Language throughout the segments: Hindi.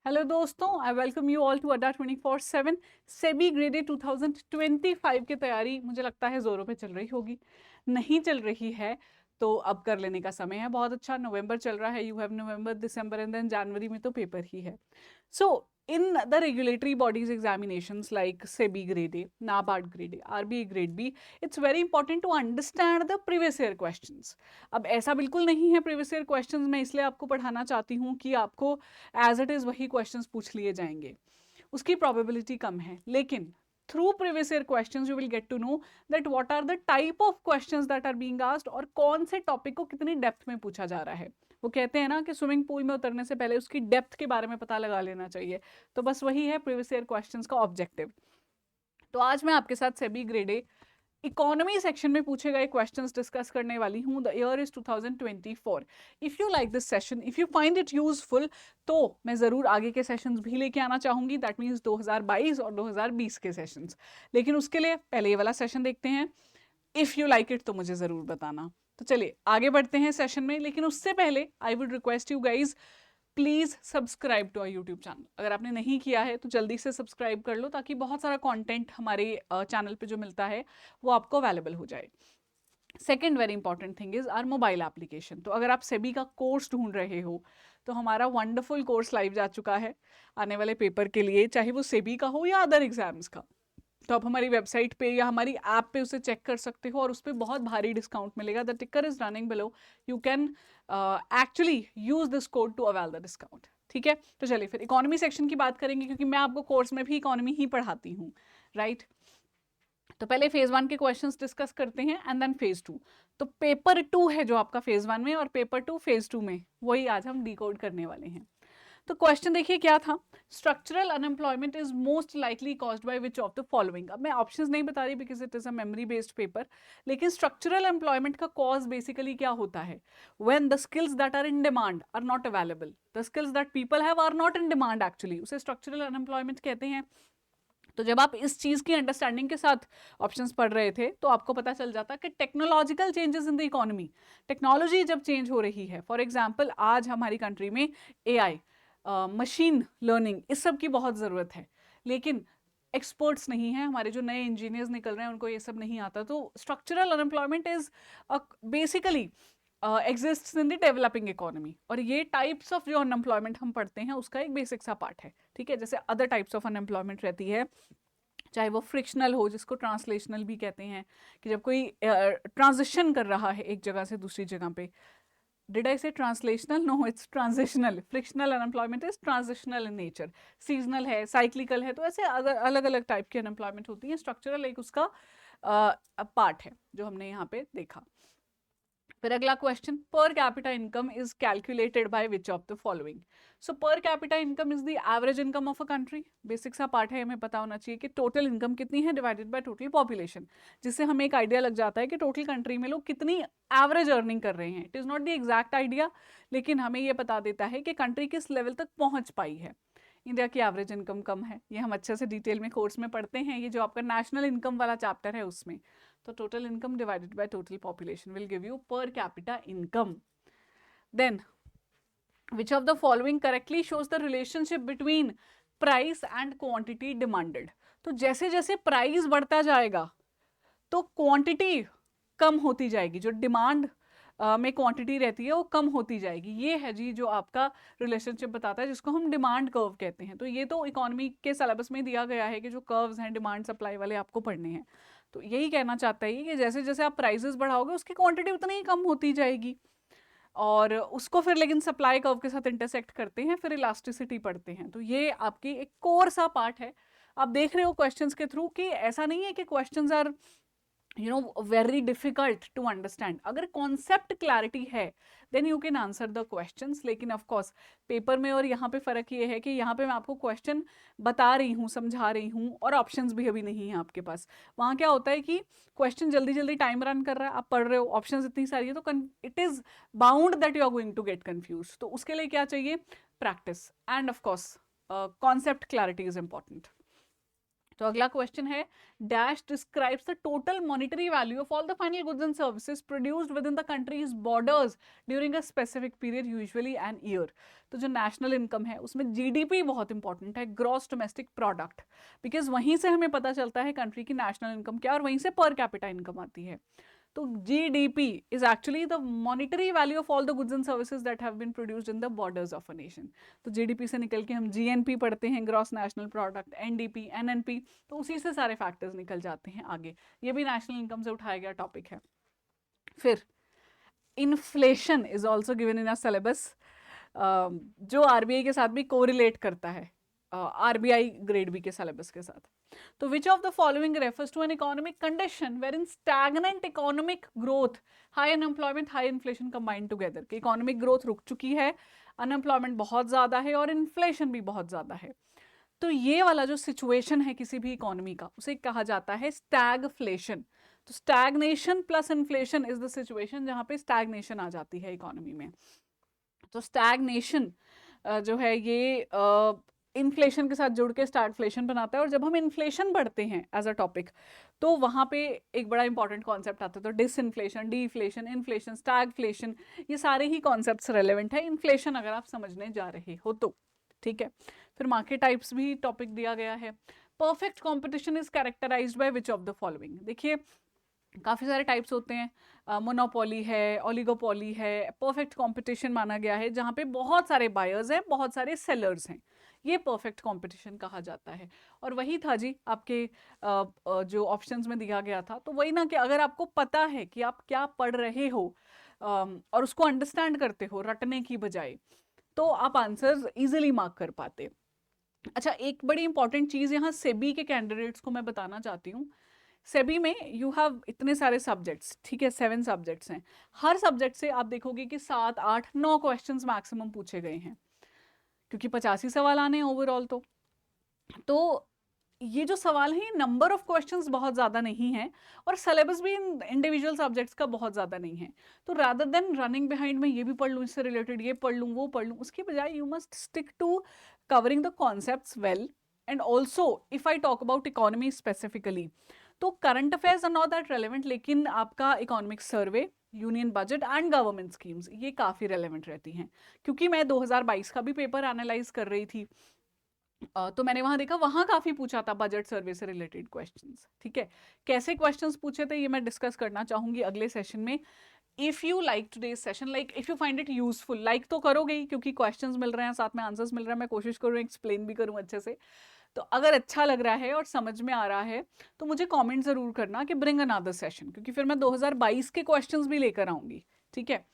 हेलो दोस्तों, I welcome you all to Adda 24/7। SEBI graded 2025 की तैयारी मुझे लगता है जोरों पे चल रही होगी। नहीं चल रही है तो अब कर लेने का समय है। बहुत अच्छा, नवंबर चल रहा है, you have November, December and then January में तो पेपर ही है। So, in the regulatory bodies examinations like SEBI grade A, NABARD grade A, RBI grade B, it's very important to understand the previous year questions. अब ऐसा बिल्कुल नहीं है previous year questions मैं इसलिए आपको पढ़ाना चाहती हूँ कि आपको as it is वही questions पूछ लिए जाएंगे, उसकी probability कम है। लेकिन through previous year questions you will get to know that what are the type of questions that are being asked और कौन से टॉपिक को कितनी डेप्थ में पूछा जा रहा है। वो कहते हैं ना कि स्विमिंग पूल में उतरने से पहले उसकी डेप्थ के बारे में पता लगा लेना चाहिए। तो बस वही है प्रीवियस ईयर क्वेश्चंस का ऑब्जेक्टिव। तो आज मैं आपके साथ SEBI grade A economy section में पूछे गए क्वेश्चंस डिस्कस करने वाली हूँ। The year is 2024। If you like this session, if you find it useful, तो मैं जरूर आगे के सेशंस भी लेके आना चाहूंगी। दैट मीन्स 2022 और 2020 के सेशंस। लेकिन उसके लिए पहले ये वाला सेशन देखते हैं। इफ यू लाइक इट तो मुझे जरूर बताना। तो चलिए आगे बढ़ते हैं सेशन में, लेकिन उससे पहले I would request you guys, please subscribe to our YouTube channel. अगर आपने नहीं किया है तो जल्दी से सब्सक्राइब कर लो, ताकि बहुत सारा कंटेंट हमारे चैनल पे जो मिलता है वो आपको अवेलेबल हो जाए। Second very important thing is our mobile application. तो अगर आप सेबी का कोर्स ढूंढ रहे हो तो हमारा वंडरफुल कोर्स लाइव जा चुका है आने वाले पेपर के लिए, चाहे वो सेबी का हो या अदर एग्जाम्स का। तो आप हमारी वेबसाइट पे या हमारी ऐप पे उसे चेक कर सकते हो और उस पर बहुत भारी डिस्काउंट मिलेगा। The ticker is running below, you can actually use this code to avail the discount. ठीक है, तो चलिए फिर इकोनॉमी सेक्शन की बात करेंगे, क्योंकि मैं आपको कोर्स में भी इकोनॉमी ही पढ़ाती हूँ, राइट। तो पहले फेज 1 के क्वेश्चंस डिस्कस करते हैं एंड देन फेज 2। तो पेपर 2 है जो आपका फेज 1 में, और पेपर 2 फेज 2 में, वही आज हम डिकोड करने वाले हैं। तो क्वेश्चन देखिए क्या था। Structural unemployment is most likely caused by which of the following. अब मैं ऑप्शंस नहीं बता रही because it is a memory based paper, लेकिन स्ट्रक्चरल एम्प्लॉयमेंट का कॉज बेसिकली क्या होता है? When the skills that are in demand are not available, the skills that people have are not in demand, actually उसे स्ट्रक्चरल अनएम्प्लॉयमेंट कहते हैं। तो जब आप इस चीज की अंडरस्टैंडिंग के साथ ऑप्शंस पढ़ रहे थे तो आपको पता चल जाता कि technological changes in the economy, technology जब चेंज हो रही है, फॉर एग्जांपल आज हमारी कंट्री में एआई, मशीन लर्निंग, इस सब की बहुत ज़रूरत है, लेकिन एक्सपर्ट्स नहीं है हमारे जो नए इंजीनियर्स निकल रहे हैं, उनको ये सब नहीं आता। तो structural unemployment is basically exist in the developing economy, और ये टाइप्स ऑफ जो अनएम्प्लॉयमेंट हम पढ़ते हैं उसका एक बेसिक सा पार्ट है। ठीक है, जैसे अदर टाइप्स ऑफ अनएम्प्लॉयमेंट रहती है, चाहे वो फ्रिक्शनल हो, जिसको ट्रांसलेशनल भी कहते हैं, कि जब कोई ट्रांजिशन कर रहा है एक जगह से दूसरी जगह पे। Did I say translational? No, it's transitional. Frictional unemployment is transitional in nature, seasonal है, साइक्लिकल है। तो ऐसे अलग अलग टाइप की अनएम्प्लॉयमेंट होती है। स्ट्रक्चरल एक उसका पार्ट है जो हमने यहाँ पे देखा। फिर अगला क्वेश्चन, पर capita income is calculated by which of the following. सो पर capita income is the average income of a country. Basic सा पार्ट है, हमें पता होना चाहिए कि टोटल इनकम कितनी है डिवाइडेड बाय टोटल पॉपुलेशन, जिससे हमें एक आइडिया लग जाता है कि टोटल कंट्री में लोग कितनी एवरेज अर्निंग कर रहे हैं। It is not the exact idea, लेकिन हमें यह बता देता है कि कंट्री किस लेवल तक पहुंच पाई है। इंडिया की एवरेज इनकम कम है, ये हम अच्छे से डिटेल में कोर्स में पढ़ते हैं, ये जो आपका नेशनल इनकम वाला चैप्टर है उसमें। तो total income divided by total population will give you per capita income. Then which of the following correctly shows the relationship between price and quantity demanded। तो जैसे जैसे प्राइस बढ़ता जाएगा तो क्वांटिटी कम होती जाएगी, जो डिमांड में क्वांटिटी रहती है वो कम होती जाएगी। ये है जी जो आपका रिलेशनशिप बताता है, जिसको हम डिमांड कर्व कहते हैं। तो ये तो इकोनॉमी के सिलेबस में दिया गया है कि जो कर्व्स हैं डिमांड सप्लाई वाले आपको पढ़ने हैं। तो यही कहना चाहता है कि जैसे जैसे आप प्राइसेस बढ़ाओगे उसकी क्वांटिटी उतनी ही कम होती जाएगी, और उसको फिर लेकिन सप्लाई कर्व के साथ इंटरसेक्ट करते हैं, फिर इलास्टिसिटी पढ़ते हैं। तो ये आपकी एक कोर सा पार्ट है। आप देख रहे हो क्वेश्चंस के थ्रू कि ऐसा नहीं है कि questions are very difficult to understand. अगर कॉन्सेप्ट क्लैरिटी है then you can answer the questions. लेकिन ऑफ कोर्स पेपर में और यहाँ पे फर्क ये है कि यहाँ पे मैं आपको क्वेश्चन बता रही हूँ, समझा रही हूँ, और ऑप्शंस भी अभी नहीं है आपके पास। वहाँ क्या होता है कि क्वेश्चन जल्दी जल्दी टाइम रन कर रहा है, आप पढ़ रहे हो, ऑप्शंस इतनी सारी है, तो it is bound that you are going to get confuse. तो उसके लिए क्या चाहिए? Practice and of course concept clarity is important. तो अगला क्वेश्चन है, dash describes the total monetary value of all the final goods and services produced within the country's borders during a specific period, usually an year. तो जो नेशनल इनकम है उसमें जीडीपी बहुत इंपॉर्टेंट है, ग्रॉस डोमेस्टिक प्रोडक्ट, बिकॉज वहीं से हमें पता चलता है कंट्री की नेशनल इनकम क्या, और वहीं से पर कैपिटा इनकम आती है। तो GDP is actually the monetary value of all the goods and services that have been produced in the borders of a nation. तो GDP से निकल के हम GNP पढ़ते हैं, gross national product, NDP, NNP, तो उसी से सारे फैक्टर्स निकल जाते हैं आगे। ये भी नेशनल इनकम से उठाया गया टॉपिक है। फिर inflation is also given in a syllabus, जो RBI के साथ भी कोरिलेट करता है, RBI ग्रेड बी के सिलेबस के साथ। तो which of the following refers to an economic condition wherein stagnant economic growth, high unemployment, high inflation combined together, कि इकोनॉमिक ग्रोथ रुक चुकी है, अनएम्प्लॉयमेंट बहुत ज्यादा है और इन्फ्लेशन भी बहुत ज्यादा है। तो ये वाला जो सिचुएशन है किसी भी इकोनॉमी का, उसे कहा जाता है स्टैगफ्लेशन। तो stagnation plus inflation is the situation जहां पे स्टैग्नेशन आ जाती है इकोनॉमी में। तो स्टैग्नेशन जो है ये इन्फ्लेशन के साथ जुड़ के स्टैगफ्लेशन बनाता है, और जब हम इन्फ्लेशन बढ़ते हैं एज अ टॉपिक तो वहाँ पे एक बड़ा इंपॉर्टेंट कॉन्सेप्ट आता है। तो डिसइन्फ्लेशन, डीफ्लेशन, इन्फ्लेशन, स्टैगफ्लेशन, ये सारे ही कॉन्सेप्ट्स रेलेवेंट है इन्फ्लेशन अगर आप समझने जा रहे हो तो, ठीक है। फिर मार्केट टाइप्स भी टॉपिक दिया गया है। Perfect competition is characterised by which of the following. देखिए काफ़ी सारे टाइप्स होते हैं, मोनोपोली है, ओलिगोपोली है, परफेक्ट कंपटीशन माना गया है जहाँ पे बहुत सारे बायर्स हैं, बहुत सारे सेलर्स हैं, ये परफेक्ट कंपटीशन कहा जाता है। और वही था जी आपके जो ऑप्शंस में दिया गया था, तो वही ना कि अगर आपको पता है कि आप क्या पढ़ रहे हो और उसको अंडरस्टैंड करते हो रटने की बजाय, तो आप आंसर्स इजीली मार्क कर पाते। अच्छा, एक बड़ी इंपॉर्टेंट चीज़ यहाँ सेबी के कैंडिडेट्स को मैं बताना चाहती हूँ। सेबी में यू हैव इतने सारे सब्जेक्ट्स, ठीक है, 7 सब्जेक्ट्स हैं। हर सब्जेक्ट से आप देखोगे कि 7, 8, 9 क्वेश्चंस मैक्सिमम पूछे गए हैं, क्योंकि 85 सवाल आने हैं ओवरऑल। तो ये जो सवाल है, नंबर ऑफ क्वेश्चंस बहुत ज़्यादा नहीं है, और सिलेबस भी इन इंडिविजुअल सब्जेक्ट्स का बहुत ज़्यादा नहीं है। तो रादर देन रनिंग बिहाइंड में ये भी पढ़ लूँ, इससे रिलेटेड ये पढ़ लूँ, वो पढ़ लूँ, उसकी बजाय you must stick to covering the concepts well. And also if I talk about economy specifically, तो current affairs are not that relevant, लेकिन आपका economic survey, union budget and government schemes, ये काफ़ी रेलेवेंट रहती हैं। क्योंकि मैं 2022 का भी पेपर एनालाइज कर रही थी, तो मैंने वहां देखा, वहां काफी पूछा था बजट सर्वे से रिलेटेड क्वेश्चंस, ठीक है। कैसे क्वेश्चंस पूछे थे ये मैं डिस्कस करना चाहूंगी अगले सेशन में। If you like today's session, like if you find it useful, like तो करोगे ही क्योंकि क्वेश्चंस मिल रहे हैं, साथ में आंसर्स मिल रहे हैं, मैं कोशिश करूँ एक्सप्लेन भी करूँ अच्छे से। तो अगर अच्छा लग रहा है और समझ में आ रहा है तो मुझे कमेंट जरूर करना कि ब्रिंग अनदर सेशन, क्योंकि फिर मैं 2022 के क्वेश्चंस भी लेकर आऊंगी, ठीक है।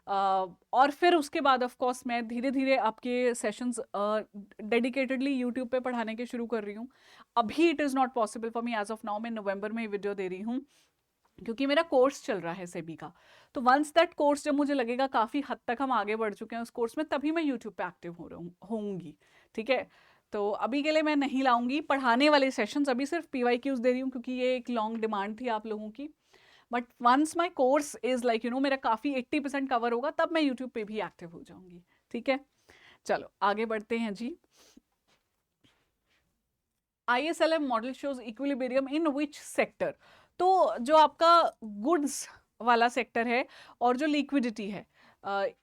और फिर उसके बाद ऑफ कोर्स मैं धीरे धीरे आपके सेशंस डेडिकेटेडली यूट्यूब पे पढ़ाने के शुरू कर रही हूँ। अभी it is not possible for me as of now, मैं नवंबर में वीडियो दे रही हूँ क्योंकि मेरा कोर्स चल रहा है सेबी का। तो वंस दैट कोर्स, जब मुझे लगेगा काफ़ी हद तक हम आगे बढ़ चुके हैं उस कोर्स में, तभी मैं यूट्यूब पे एक्टिव होऊंगी, ठीक है। तो अभी के लिए मैं नहीं लाऊंगी पढ़ाने वाले सेशंस, अभी सिर्फ PYQs दे रही हूँ क्योंकि ये एक लॉन्ग डिमांड थी आप लोगों की। But once my course is like मेरा काफ़ी 80% कवर होगा, तब मैं यूट्यूब पे भी एक्टिव हो जाऊंगी, ठीक है। चलो आगे बढ़ते हैं जी। ISLM model shows equilibrium in which sector. तो जो आपका गुड्स वाला सेक्टर है और जो लिक्विडिटी है,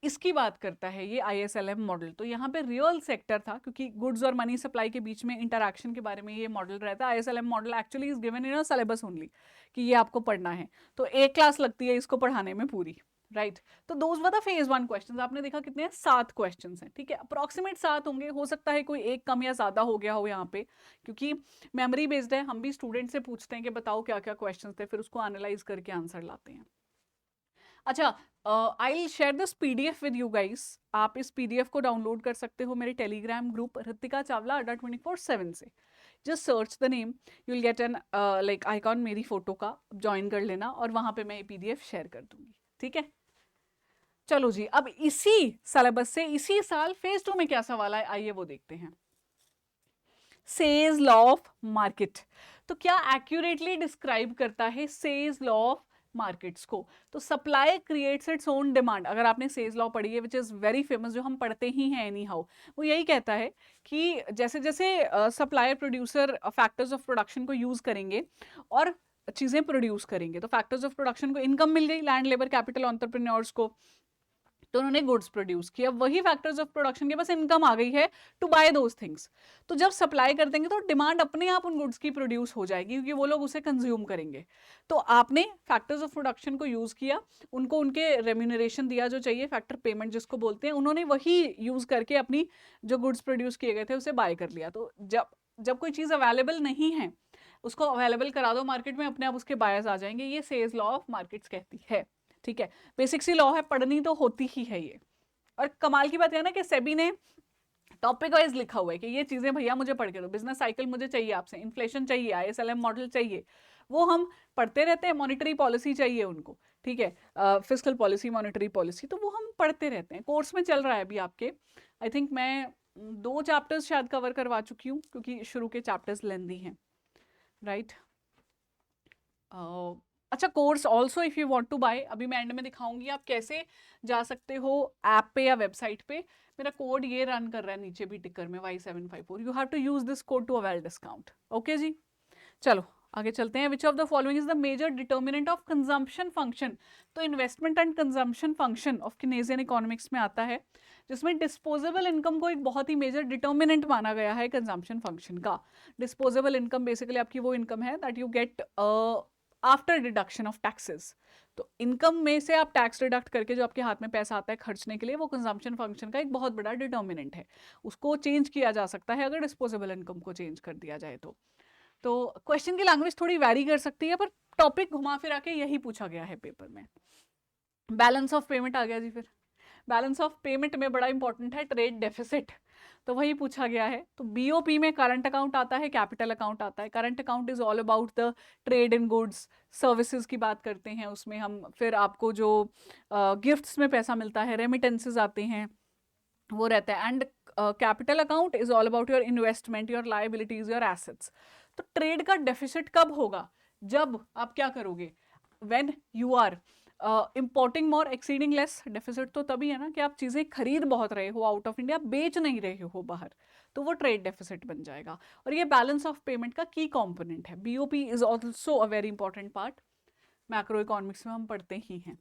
इसकी बात करता है ये ISLM मॉडल। तो यहाँ पे रियल सेक्टर था, क्योंकि गुड्स और मनी सप्लाई के बीच में इंटरैक्शन के बारे में ये मॉडल रहता है। ISLM model actually is given in a syllabus only, कि ये आपको पढ़ना है, तो एक क्लास लगती है इसको पढ़ाने में पूरी, राइट। तो those were the phase 1 questions. आपने देखा कितने हैं, 7 क्वेश्चंस हैं, ठीक है। अप्रोक्सीमेट 7 होंगे, हो सकता है कोई एक कम या ज्यादा हो गया हो यहाँ पे, क्योंकि मेमोरी बेस्ड है। हम भी स्टूडेंट से पूछते हैं कि बताओ क्या क्या क्वेश्चंस थे, फिर उसको एनालाइज करके आंसर लाते हैं। अच्छा, I will share this PDF with you guys. आप इस PDF को डाउनलोड कर सकते हो मेरे टेलीग्राम ग्रुप रितिका चावला अड्डा 24/7 से। Just search the name, you will get an like icon मेरी फोटो का, ज्वाइन कर लेना और वहां पे मैं ये PDF शेयर कर दूंगी, ठीक है। चलो जी, अब इसी सिलेबस से इसी साल फेज 2 में क्या सवाल है, आइए वो देखते हैं। सेज लॉ ऑफ मार्केट, तो क्या एक्यूरेटली डिस्क्राइब करता है सेज लॉ ऑफ मार्केट्स को। तो supply creates its own demand. अगर आपने सेज लॉ पढ़ी है विच इज वेरी फेमस, जो हम पढ़ते ही हैं एनी हाउ, वो यही कहता है कि जैसे जैसे supplier producer factors of production को यूज करेंगे और चीजें प्रोड्यूस करेंगे, तो फैक्टर्स ऑफ प्रोडक्शन को इनकम मिल गई, लैंड, लेबर, कैपिटल, एंटरप्रेन्योर्स को, तो उन्होंने गुड्स प्रोड्यूस किया, वही फैक्टर्स ऑफ प्रोडक्शन के पास इनकम आ गई है टू बाय दोज थिंग्स। तो जब सप्लाई कर देंगे तो डिमांड अपने आप उन गुड्स की प्रोड्यूस हो जाएगी, क्योंकि वो लोग उसे कंज्यूम करेंगे। तो आपने फैक्टर्स ऑफ प्रोडक्शन को यूज किया, उनको उनके रेम्यूनरेशन दिया जो चाहिए, फैक्टर पेमेंट जिसको बोलते हैं, उन्होंने वही यूज करके अपनी जो गुड्स प्रोड्यूस किए गए थे उसे बाय कर लिया। तो जब कोई चीज अवेलेबल नहीं है, उसको अवेलेबल करा दो मार्केट में, अपने आप उसके बायर्स आ जाएंगे। ये सेज लॉ ऑफ मार्केट्स कहती है। ठीक है, बेसिक सी लॉ है, पढ़नी तो होती ही है ये। और कमाल की बात है ना कि सेबी ने टॉपिक वाइज लिखा हुआ है कि ये चीजें भैया मुझे पढ़ के दो, बिजनेस साइकिल मुझे चाहिए आपसे, इन्फ्लेशन चाहिए, ISLM मॉडल चाहिए, वो हम पढ़ते रहते हैं, मॉनेटरी पॉलिसी चाहिए उनको, ठीक है, फिस्कल पॉलिसी, मॉनेटरी पॉलिसी, तो वो हम पढ़ते रहते हैं, कोर्स में चल रहा है अभी आपके। आई थिंक मैं 2 चैप्टर्स शायद कवर करवा चुकी हूँ, क्योंकि शुरू के चैप्टर्स लेंदी हैं, राइट। अच्छा, course also if you want to buy, अभी मैं एंड में दिखाऊंगी आप कैसे जा सकते हो ऐप पे या वेबसाइट पे। मेरा कोड ये रन कर रहा है नीचे भी टिकर में Y754, you have to use this code to avail discount. Okay जी, चलो आगे चलते हैं। Which of the following is the major determinant of consumption function. तो investment and consumption function of Keynesian economics में आता है, जिसमें डिस्पोजेबल इनकम को एक बहुत ही मेजर डिटर्मिनेंट माना गया है कंजम्पशन फंक्शन का। डिस्पोजेबल इनकम बेसिकली आपकी वो इनकम है that you get after deduction of taxes. तो इनकम में से आप टैक्स डिडक्ट करके जो आपके हाथ में पैसा आता है खर्चने के लिए, वो कंजम्पशन फंक्शन का एक बहुत बड़ा डिटर्मिनेंट है। उसको चेंज किया जा सकता है अगर डिस्पोजेबल इनकम को चेंज कर दिया जाए तो क्वेश्चन की लैंग्वेज थोड़ी वैरी कर सकती है, पर टॉपिक घुमा फिरा के यही पूछा गया है पेपर में। बैलेंस ऑफ पेमेंट आ गया जी। फिर बैलेंस ऑफ पेमेंट में बड़ा इंपॉर्टेंट है ट्रेड डेफिसिट, तो वही पूछा गया है। तो BOP में करंट अकाउंट आता है, कैपिटल अकाउंट आता है। Current account is all about the trade in goods services की बात करते हैं उसमें हम। फिर आपको जो गिफ्ट्स में पैसा मिलता है, रेमिटेंसेज आते हैं, वो रहता है। And capital account is all about your investment, your liabilities, your assets. तो ट्रेड का डेफिसिट कब होगा? जब आप क्या करोगे, when you are importing more exceeding less. Deficit तो तभी है ना कि आप चीजें खरीद बहुत रहे हो आउट ऑफ इंडिया, बेच नहीं रहे हो बाहर, तो वो ट्रेड डेफिसिट बन जाएगा। और ये बैलेंस ऑफ पेमेंट का की कंपोनेंट है। BOP is also a very important part, macro economics में हम पढ़ते ही हैं।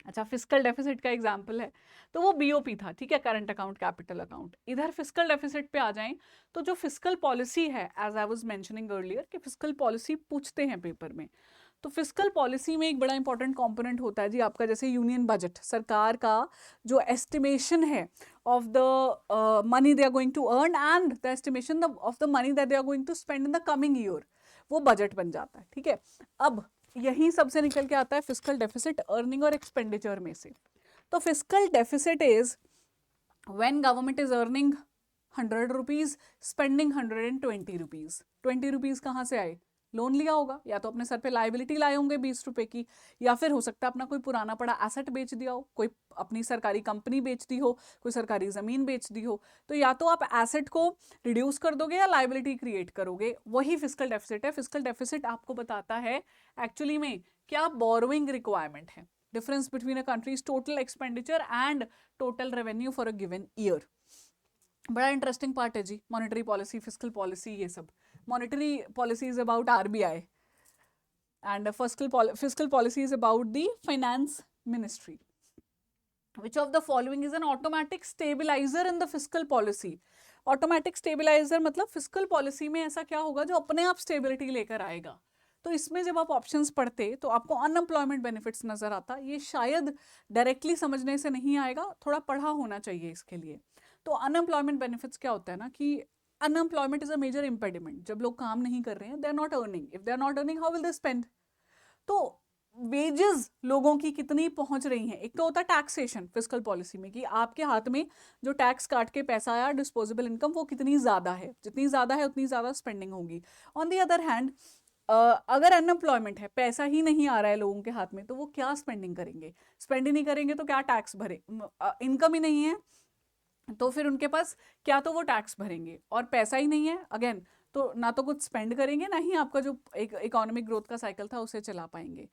अच्छा, फिस्कल डेफिसिट का एग्जाम्पल है, तो वो BOP था, ठीक है, करंट अकाउंट, कैपिटल अकाउंट। इधर फिस्कल डेफिसिट पे आ जाएं तो जो फिस्कल पॉलिसी है, as I was mentioning earlier, कि फिस्कल पॉलिसी पूछते हैं पेपर में। तो फिस्कल पॉलिसी में एक बड़ा इंपॉर्टेंट कंपोनेंट होता है जी आपका, जैसे यूनियन बजट, सरकार का जो एस्टिमेशन है of the money they are going to earn and the estimation of the money that they are going to spend in the coming year, वो बजट बन जाता है, ठीक है। अब यही सबसे निकल के आता है फिस्कल डेफिसिट, अर्निंग और एक्सपेंडिचर में से। तो fiscal deficit is when government is earning 100 rupees, spending 120 rupees. 20 rupees कहाँ से आए? लोन लिया होगा, या तो अपने सर पे लाइबिलिटी लाए होंगे 20 रुपए की, या फिर हो सकता है अपना कोई पुराना पड़ा एसेट बेच दिया हो, कोई अपनी सरकारी कंपनी बेच दी हो, कोई सरकारी जमीन बेच दी हो। तो या तो आप एसेट को रिड्यूस कर दोगे या लाइबिलिटी क्रिएट करोगे, वही फिस्कल डेफिसिट है। फिस्कल डेफिसिट आपको बताता है एक्चुअली में क्या बोरोइंग रिक्वायरमेंट है, difference between a countries total expenditure and total revenue for a given year. बड़ा इंटरेस्टिंग पार्ट है जी, मॉनेटरी पॉलिसी, फिस्कल पॉलिसी, ये सब। Monetary policy is about RBI and fiscal policy is about the finance ministry. Which of the following is an automatic stabilizer in the fiscal policy? Automatic stabiliser मतलब फिस्कल पॉलिसी में ऐसा क्या होगा जो अपने आप स्टेबिलिटी लेकर आएगा। तो इसमें जब आप ऑप्शंस पढ़ते तो आपको अनएम्प्लॉयमेंट बेनिफिट्स नजर आता, ये शायद डायरेक्टली समझने से नहीं आएगा, थोड़ा पढ़ा होना चाहिए इसके लिए। तो अनएम्प्लॉयमेंट बेनिफिट्स क्या होता है ना कि unemployment is a major impediment. जब लोग काम नहीं कर रहे हैं, they are not earning, if they are not earning how will they spend. तो वेजेस लोगों की कितनी पहुंच रही हैं, एक तो होता है टैक्सेशन फिस्कल पॉलिसी में कि आपके हाथ में जो टैक्स काट के पैसा आया, डिस्पोजेबल इनकम, वो कितनी ज्यादा है, जितनी ज्यादा है उतनी ज्यादा स्पेंडिंग होगी। ऑन दी अदर हैंड अगर अनएम्प्लॉयमेंट है, पैसा ही नहीं आ रहा है लोगों के हाथ में, तो वो क्या स्पेंडिंग करेंगे? स्पेंड ही नहीं करेंगे तो क्या टैक्स भरे? इनकम ही नहीं है तो फिर उनके पास क्या तो वो टैक्स भरेंगे, और पैसा ही नहीं है अगेन तो ना तो कुछ स्पेंड करेंगे, ना ही आपका जो एक इकोनॉमिक ग्रोथ का साइकिल था उसे चला पाएंगे।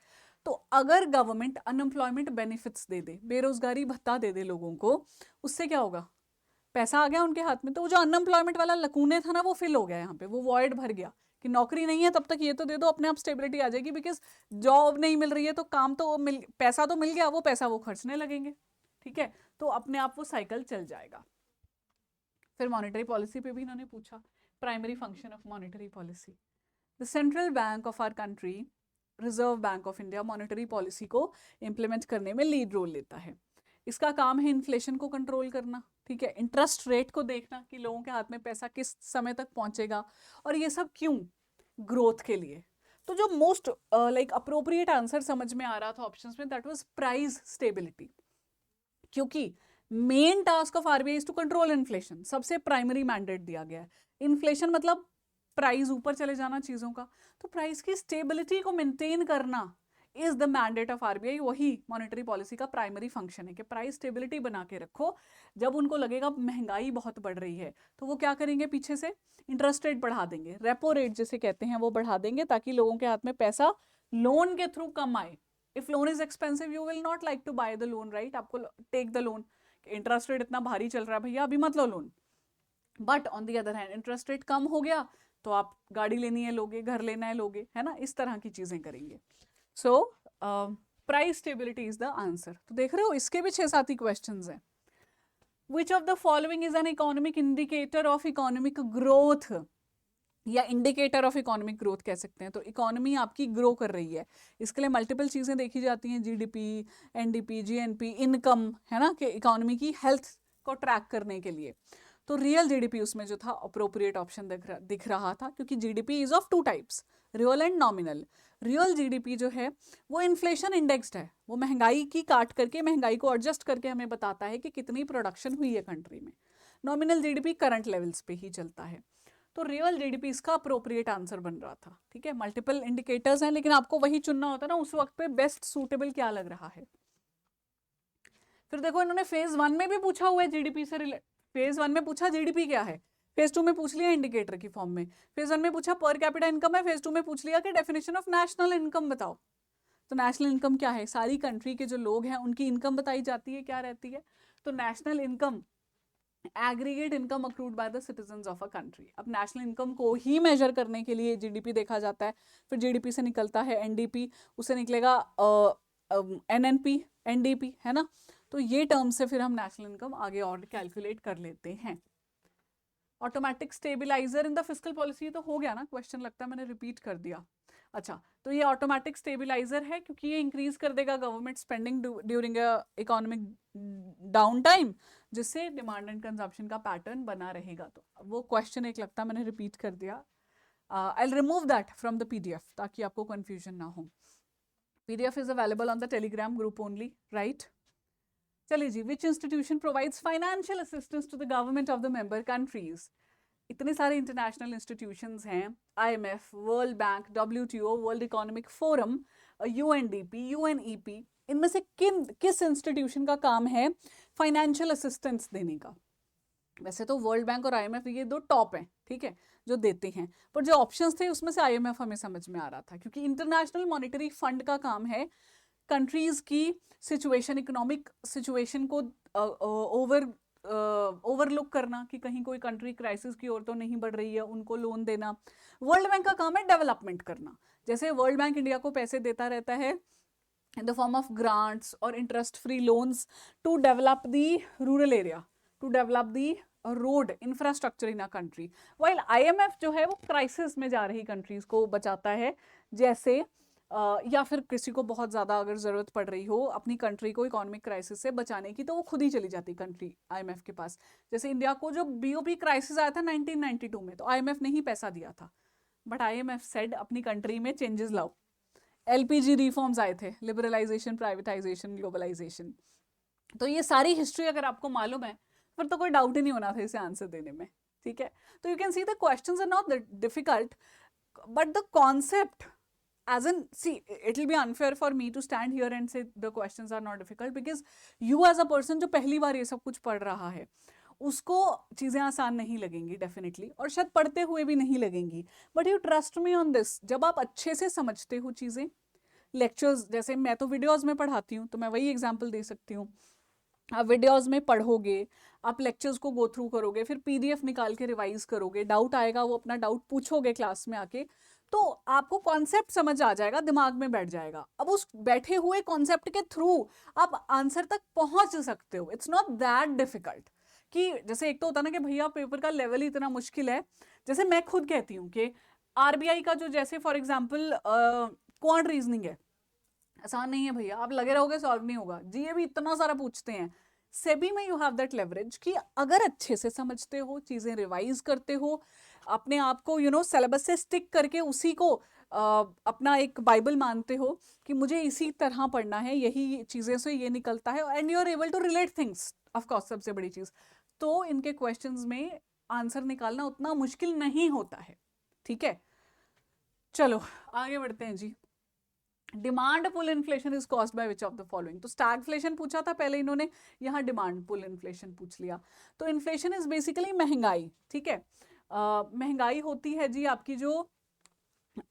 तो अगर गवर्नमेंट अनएम्प्लॉयमेंट बेनिफिट्स दे दे, बेरोजगारी भत्ता दे दे लोगों को, उससे क्या होगा, पैसा आ गया उनके हाथ में, तो वो जो अनएम्प्लॉयमेंट वाला लकूने था ना वो फिल हो गया, यहाँ पे वो वॉइड भर गया कि नौकरी नहीं है तब तक ये तो दे दो, अपने आप स्टेबिलिटी आ जाएगी, बिकॉज जॉब नहीं मिल रही है तो काम तो पैसा तो मिल गया, वो पैसा वो खर्चने लगेंगे, ठीक है, तो अपने आप वो साइकिल चल जाएगा। फिर मॉनेटरी पॉलिसी पे भी इन्होंने पूछा, primary function of monetary policy, the central bank of our country, reserve bank of India, monetary policy को इंप्लीमेंट करने में लीड रोल लेता है। इसका काम है इन्फ्लेशन को कंट्रोल करना, ठीक है, इंटरेस्ट रेट को देखना कि लोगों के हाथ में पैसा किस समय तक पहुंचेगा, और ये सब क्यों, ग्रोथ के लिए। तो जो मोस्ट लाइक अप्रोप्रिएट आंसर समझ में आ रहा था ऑप्शंस में, दैट वाज प्राइस स्टेबिलिटी, क्योंकि main task of RBI is to control inflation, सबसे प्राइमरी मैंडेट दिया गया है। इन्फ्लेशन मतलब प्राइस ऊपर चले जाना चीजों का, तो प्राइस की स्टेबिलिटी को मेंटेन करना is the mandate of RBI, वही मॉनेटरी पॉलिसी का प्राइमरी फंक्शन है कि प्राइस स्टेबिलिटी बना के रखो। जब उनको लगेगा महंगाई बहुत बढ़ रही है तो वो क्या करेंगे, पीछे से इंटरेस्ट रेट बढ़ा देंगे, रेपो रेट जिसे कहते हैं वो बढ़ा देंगे, ताकि लोगों के हाथ में पैसा लोन के थ्रू कम आए। If loan is expensive you will not like to buy the loan, right, आपको take the loan, interest rate इतना भारी चल रहा है भैया अभी मत लो loan, but on the other hand interest rate कम हो गया तो आप गाड़ी लेनी है लोगे, घर लेना है लोगे, है ना, इस तरह की चीजें करेंगे। So price stability is the answer. तो देख रहे हो इसके भी 6-7 ही क्वेश्चंस हैं। Which of the following is an economic indicator of economic growth, या इंडिकेटर ऑफ इकोनॉमिक ग्रोथ कह सकते हैं। तो इकोनॉमी आपकी ग्रो कर रही है, इसके लिए मल्टीपल चीजें देखी जाती हैं, जीडीपी, एनडीपी, जीएनपी, इनकम, है ना, कि इकोनॉमी की हेल्थ को ट्रैक करने के लिए। तो रियल जीडीपी उसमें जो था अप्रोप्रिएट ऑप्शन दिख रहा था, क्योंकि GDP is of 2 types, real and nominal. Real GDP जो है वो इन्फ्लेशन इंडेक्स्ड है, वो महंगाई की काट करके, महंगाई को एडजस्ट करके हमें बताता है कि कितनी प्रोडक्शन हुई है कंट्री में। नॉमिनल जीडीपी करंट लेवल्स पे ही चलता है। तो रियल जीडीपी इसका अप्रोप्रिएट आंसर बन रहा था, ठीक है। मल्टीपल इंडिकेटर्स हैं लेकिन आपको वही चुनना होता है ना उस वक्त पे बेस्ट सूटेबल क्या लग रहा है। फिर देखो इन्होंने फेज 1 में भी पूछा हुआ है जीडीपी से रिलेटेड, फेज 1 में पूछा जीडीपी क्या है, फेज 2 में पूछ लिया इंडिकेटर की फॉर्म में, फेज 1 में पूछा पर कैपिटा इनकम है, फेज 2 में पूछ लिया कि डेफिनेशन ऑफ नेशनल इनकम बताओ। तो नेशनल इनकम क्या है, सारी कंट्री के जो लोग हैं उनकी इनकम बताई जाती है, क्या रहती है। तो national income aggregate income accrued by the citizens of a country. अब नेशनल इनकम को ही मेजर करने के लिए जीडीपी देखा जाता है, फिर जीडीपी से निकलता है एनडीपी, उससे निकलेगा एनएनपी, एनडीपी, है ना। तो ये टर्म से फिर हम नेशनल इनकम आगे और कैलकुलेट कर लेते हैं। Automatic stabiliser in the fiscal policy तो हो गया ना क्वेश्चन, लगता है मैंने रिपीट कर दिया। अच्छा, तो ये ऑटोमेटिक स्टेबिलाईजर है क्योंकि ये इंक्रीज कर देगा government spending during economic down time, जिससे डिमांड एंड कंजम्पशन का पैटर्न बना रहेगा। तो वो क्वेश्चन एक लगता है मैंने रिपीट कर दिया। I will remove that from the PDF ताकि आपको कंफ्यूजन ना हो। PDF is available on the Telegram group only, right. चलिए जी, which institution provides financial assistance to the government of the member countries. इतने सारे इंटरनेशनल इंस्टीट्यूशंस हैं, IMF, World Bank, WTO, World Economic Forum, UNDP, UNEP, इनमें से किस इंस्टीट्यूशन का काम है फाइनेंशियल असिस्टेंस देने का। वैसे तो वर्ल्ड बैंक और आईएमएफ ये 2 टॉप हैं, ठीक है, जो देते हैं, पर जो ऑप्शंस थे उसमें से आईएमएफ हमें समझ में आ रहा था, क्योंकि इंटरनेशनल मॉनेटरी फंड का काम है कंट्रीज की सिचुएशन, इकोनॉमिक सिचुएशन को ओवरलुक करना कि कहीं कोई कंट्री क्राइसिस की ओर तो नहीं बढ़ रही है, उनको लोन देना। वर्ल्ड बैंक का काम है डेवलपमेंट करना, जैसे वर्ल्ड बैंक इंडिया को पैसे देता रहता है in the form of grants or interest free loans to develop the rural area, to develop the road infrastructure in a country, while IMF जो है वो क्राइसिस में जा रही कंट्रीज को बचाता है, जैसे या फिर किसी को बहुत ज़्यादा अगर ज़रूरत पड़ रही हो अपनी कंट्री को इकोनॉमिक क्राइसिस से बचाने की, तो वो खुद ही चली जाती कंट्री आईएमएफ के पास। जैसे इंडिया को जो बीओपी क्राइसिस आया था 1992 में, तो आईएमएफ ने ही पैसा दिया था, बट आईएमएफ सेड अपनी कंट्री में चेंजेस लाओ। एलपीजी रिफॉर्म्स आए थे, लिबरलाइजेशन, प्राइवेटाइजेशन, ग्लोबलाइजेशन। तो ये सारी हिस्ट्री अगर आपको मालूम है फिर तो कोई डाउट ही नहीं होना था इसे आंसर देने में, ठीक है। तो you can see the questions are not difficult, but the concept as in, see, it will be unfair for me to stand here and say the questions are not difficult, because you as a person जो पहली बार ये सब कुछ पढ़ रहा है उसको चीज़ें आसान नहीं लगेंगी डेफिनेटली, और शायद पढ़ते हुए भी नहीं लगेंगी, but you trust me on this, जब आप अच्छे से समझते हो चीज़ें, लेक्चर्स, जैसे मैं तो वीडियोज़ में पढ़ाती हूँ तो मैं वही एग्जाम्पल दे सकती हूँ। आप वीडियोज़ में पढ़ोगे, आप लेक्चर्स को गो थ्रू करोगे, फिर PDF निकाल के रिवाइज करोगे, डाउट आएगा वो अपना डाउट पूछोगे क्लास में आके, तो आपको कॉन्सेप्ट समझ आ जाएगा, दिमाग में बैठ जाएगा। अब उस बैठे हुए कॉन्सेप्ट के थ्रू आप आंसर तक पहुंच सकते हो। इट्स नॉट दैट डिफिकल्ट कि जैसे एक तो होता ना कि भैया पेपर का लेवल ही इतना मुश्किल है। जैसे मैं खुद कहती हूँ कि RBI का जो, जैसे फॉर एग्जाम्पल क्वांट रीजनिंग है, आसान नहीं है भैया, आप लगे रहोगे सॉल्व नहीं होगा। GA भी इतना सारा पूछते हैं। सेबी में यू हैव दैट लेवरेज कि अगर अच्छे से समझते हो, चीजें रिवाइज करते हो, अपने आप को सिलेबस से स्टिक करके उसी को अपना एक बाइबल मानते हो कि मुझे इसी तरह पढ़ना है, यही चीजें से ये निकलता है, and you are able to relate things, of course सबसे बड़ी चीज, तो इनके क्वेश्चंस में आंसर निकालना उतना मुश्किल नहीं होता है। ठीक है, चलो आगे बढ़ते हैं जी। Demand pull inflation is caused by which of the following. तो स्टैगफ्लेशन पूछा था पहले इन्होंने, यहाँ डिमांड पुल इन्फ्लेशन पूछ लिया। तो इन्फ्लेशन इज बेसिकली महंगाई। ठीक है, महंगाई होती है जी आपकी जो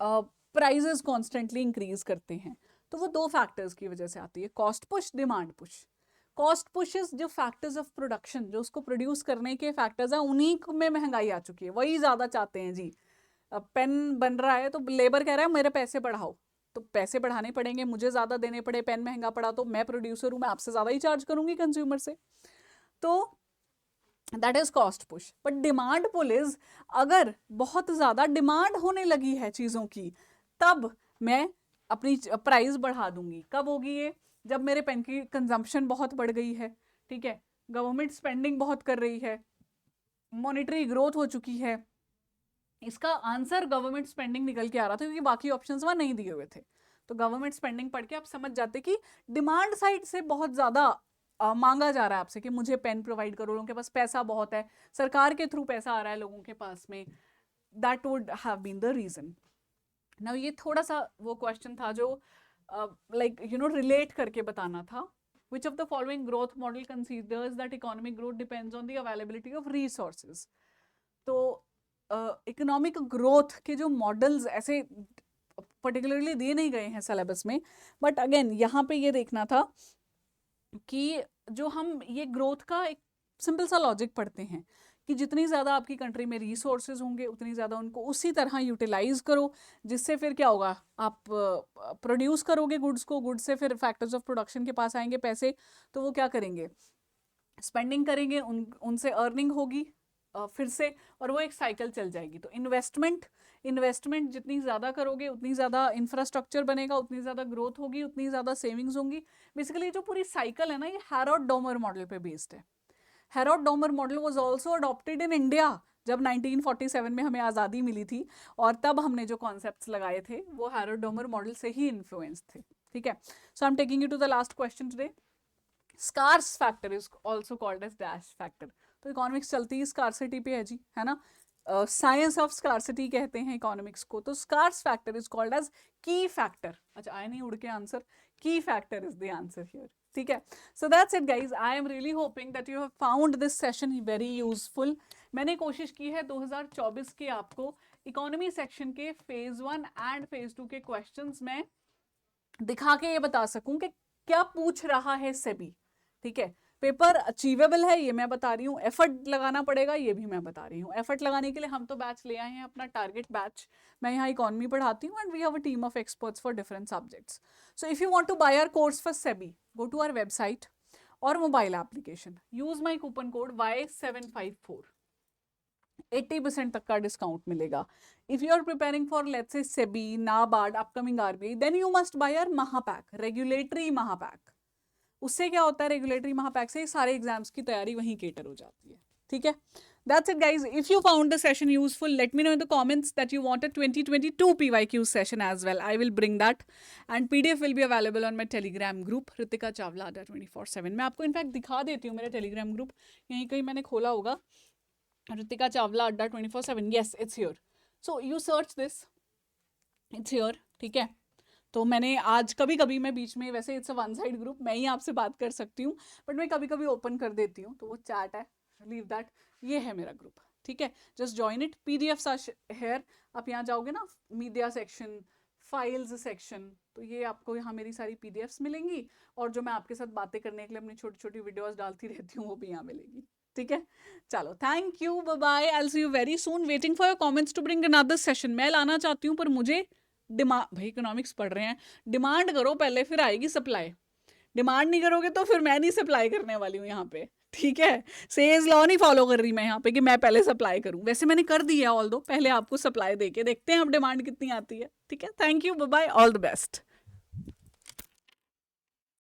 प्राइजेस कॉन्स्टेंटली इंक्रीज करते हैं। तो वो दो फैक्टर्स की वजह से आती है, cost push, demand push. Cost pushes जो फैक्टर्स ऑफ प्रोडक्शन, जो उसको प्रोड्यूस करने के फैक्टर्स हैं, उन्हीं में महंगाई आ चुकी है, वही ज्यादा चाहते हैं जी। अब पेन बन रहा है तो लेबर कह रहा है मेरे पैसे बढ़ाओ, तो पैसे बढ़ाने पड़ेंगे, मुझे ज्यादा देने पड़े, पेन महंगा पड़ा तो मैं प्रोड्यूसर हूं, मैं आपसे ज्यादा ही चार्ज करूंगी कंज्यूमर से। तो that is cost push. But demand pull is, अगर बहुत ज्यादा डिमांड होने लगी है चीजों की, तब मैं अपनी प्राइस बढ़ा दूंगी। कब होगी ये? जब मेरे पेन की कंजम्पशन बहुत बढ़ गई है। ठीक है, गवर्नमेंट स्पेंडिंग बहुत कर रही है, मॉनेटरी ग्रोथ हो चुकी है। इसका आंसर गवर्नमेंट स्पेंडिंग निकल के आ रहा था क्योंकि बाकी ऑप्शंस वहां नहीं दिए हुए थे। तो गवर्नमेंट स्पेंडिंग पढ़ के आप समझ जाते कि डिमांड साइड से बहुत ज्यादा मांगा जा रहा है आपसे कि मुझे पेन प्रोवाइड करो, लोगों के पास पैसा बहुत है, सरकार के थ्रू पैसा आ रहा है लोगों के पास में। That would have been the reason. Now ये थोड़ा सा वो क्वेश्चन था जो लाइक रिलेट करके बताना था। Which of the following growth model considers that economic growth depends on the availability of resources? तो इकोनॉमिक ग्रोथ के जो मॉडल्स ऐसे पर्टिकुलरली दिए नहीं गए हैं सिलेबस में, बट अगेन यहाँ पे ये देखना था कि जो हम ये ग्रोथ का एक सिंपल सा लॉजिक पढ़ते हैं कि जितनी ज़्यादा आपकी कंट्री में रिसोर्सेज होंगे उतनी ज़्यादा उनको उसी तरह यूटिलाइज करो, जिससे फिर क्या होगा, आप प्रोड्यूस करोगे गुड्स को, गुड्स से फिर फैक्टर्स ऑफ प्रोडक्शन के पास आएंगे पैसे, तो वो क्या करेंगे, स्पेंडिंग करेंगे, उनसे अर्निंग होगी फिर से, और वो एक साइकिल चल जाएगी। तो इन्वेस्टमेंट जितनी ज़्यादा करोगे उतनी ज़्यादा इंफ्रास्ट्रक्चर बनेगा, उतनी ज़्यादा ग्रोथ होगी, उतनी ज़्यादा सेविंग्स होंगी। बेसिकली जो पूरी साइकिल है ना, ये हैरोल्ड डोमर मॉडल पे बेस्ड है। Harold Domar model was also adopted in India जब 1947 में हमें आज़ादी मिली थी, और तब हमने जो कॉन्सेप्ट्स लगाए थे वो हैरोल्ड डोमर मॉडल से ही इन्फ्लुएंस थे। ठीक है, so I am taking you to the last question today. Scarce factor is also called as dash factor. तो इकोनॉमिक्स चलती है स्कार्सिटी पे है जी, है ना, साइंस ऑफ स्कार्सिटी कहते हैं इकोनॉमिक्स को। तो scarce factor is called as key factor. अच्छा आए नहीं उड़ के answer, key factor is the answer here. ठीक है, so that's it guys. I am really hoping that you have found this session very useful. मैंने कोशिश की है 2024 के आपको इकोनॉमी सेक्शन के फेज 1 एंड फेज 2 के क्वेश्चंस में दिखा के ये बता सकूं कि क्या पूछ रहा है सेबी। ठीक है, पेपर अचीवेबल है ये मैं बता रही हूँ, एफर्ट लगाना पड़ेगा ये भी मैं बता रही हूँ। एफर्ट लगाने के लिए हम तो बैच ले आए हैं, अपना टारगेट बैच। मैं यहाँ इकोनॉमी पढ़ाती हूँ and we have a team of experts for different subjects. So if you want to buy our course for SEBI, go to our website और mobile application, use my coupon code Y754, 80% तक का डिस्काउंट मिलेगा। If you are preparing for let's say SEBI, NABARD, upcoming RBI, then you must buy our Mahapack, regulatory Mahapack. उससे क्या होता है, रेगुलेटरी महापैक से सारे एग्जाम्स की तैयारी वहीं केटर हो जाती है। ठीक है, that's it guys. If you found the session useful, let me know in the comments that you want a 2022 PYQ session as well. I will bring that, and PDF will be available on my Telegram group Ritika Chawla Adda 24/7. मैं आपको इनफैक्ट दिखा देती हूँ मेरा Telegram group, यहीं कहीं मैंने खोला होगा, Ritika Chawla Adda 24/7. Yes, it's here. So you search this, it's here. ठीक है, तो मैंने आज कभी कभी मैं बीच में, वैसे it's a one side group, मैं ही आपसे बात कर सकती हूँ, बट मैं कभी कभी ओपन कर देती हूँ, तो वो चैट है, लीव दैट। ये है मेरा ग्रुप। ठीक है, just join it. PDF here, आप यहाँ जाओगे ना, मीडिया सेक्शन, फाइल्स सेक्शन, तो ये आपको यहाँ मेरी सारी पीडीएफ्स मिलेंगी, और जो मैं आपके साथ बातें करने के लिए अपनी छोटी छोटी वीडियोस डालती रहती हूँ वो भी यहाँ मिलेगी। ठीक है, चलो thank you, bye bye, I will see you very soon, waiting for your comments to bring another session. मैं लाना चाहती हूँ पर मुझे डिमांड, भाई इकोनॉमिक्स पढ़ रहे हैं, डिमांड करो पहले फिर आएगी सप्लाई, डिमांड नहीं करोगे तो फिर मैं नहीं सप्लाई करने वाली हूँ यहाँ पे। ठीक है, सेज लॉ नहीं फॉलो कर रही मैं यहाँ पे कि मैं पहले सप्लाई करूँ, वैसे मैंने कर दी है ऑल दो, पहले आपको सप्लाई देके देखते हैं अब डिमांड कितनी आती है। ठीक है, thank you, bye bye, all the best.